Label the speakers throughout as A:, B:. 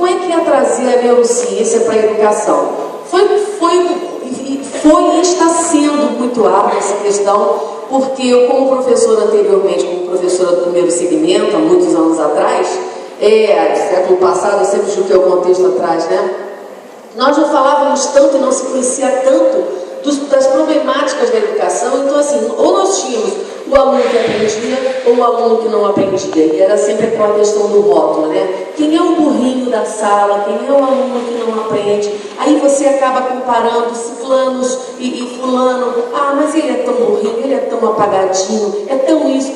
A: como é que é trazer a neurociência para a educação? Foi e está sendo muito árdua essa questão, porque eu, como professora anteriormente, como professora do primeiro segmento, há muitos anos atrás, século passado, eu sempre julguei o contexto atrás, né? Nós não falávamos tanto e não se conhecia tanto das problemáticas da educação. Então, assim, ou nós tínhamos o aluno que aprendia ou o aluno que não aprendia, e era sempre aquela questão do rótulo, né? Quem é o burrinho da sala, quem é o aluno que não aprende? Aí você acaba comparando ciclanos e fulano. Ah, mas ele é tão burrinho, ele é tão apagadinho, é tão isso.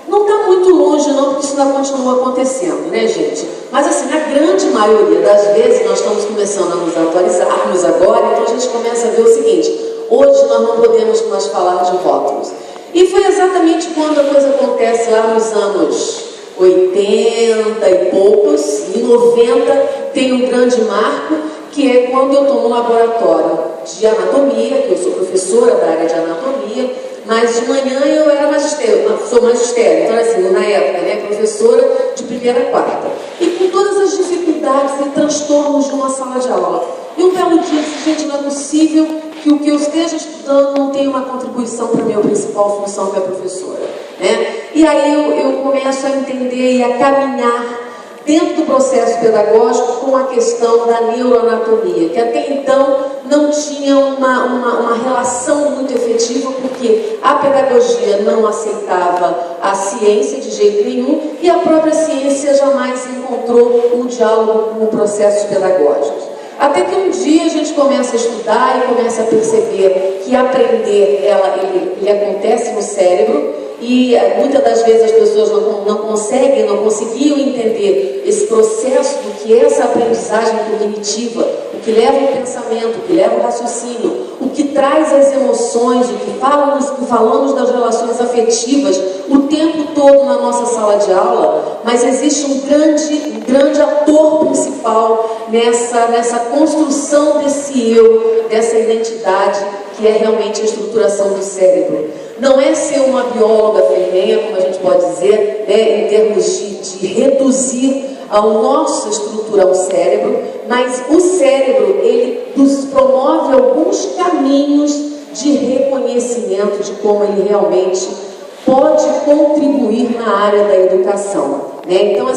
A: Não está muito longe não, porque isso ainda continua acontecendo, né, gente? Mas assim, a grande maioria das vezes nós estamos começando a nos atualizarmos agora, então a gente começa a ver o seguinte: hoje nós não podemos mais falar de rótulos. E foi exatamente quando a coisa acontece lá nos anos 80 e poucos, em 90 tem um grande marco, que é quando eu estou no laboratório de anatomia, que eu sou professora da área de anatomia, mas de manhã eu era magistério, sou magistério, então assim, na época, né, professora de primeira a quarta. E com todas as dificuldades e transtornos de uma sala de aula. E um belo dia eu disse: gente, não é possível que o que eu esteja estudando não tenha uma contribuição para a minha principal função, que é a professora, né? E aí eu começo a entender e a caminhar dentro do processo pedagógico com a questão da neuroanatomia, que até então não tinha uma relação muito efetiva, porque a pedagogia não aceitava a ciência de jeito nenhum e a própria ciência jamais encontrou um diálogo com processos pedagógicos. Até que um dia a gente começa a estudar e começa a perceber que aprender ele acontece no cérebro. E muitas das vezes as pessoas não conseguiam entender esse processo do que é essa aprendizagem cognitiva, o que leva ao pensamento, o que leva ao raciocínio, o que traz as emoções, o que falamos das relações afetivas o tempo todo na nossa sala de aula. Mas existe um grande ator principal nessa construção desse eu, dessa identidade, que é realmente a estruturação do cérebro. Não é ser uma bióloga ferrenha, como a gente pode dizer, né, em termos de reduzir a nossa estrutura ao cérebro, mas o cérebro, ele nos promove alguns caminhos de reconhecimento de como ele realmente pode contribuir na área da educação, né? Então,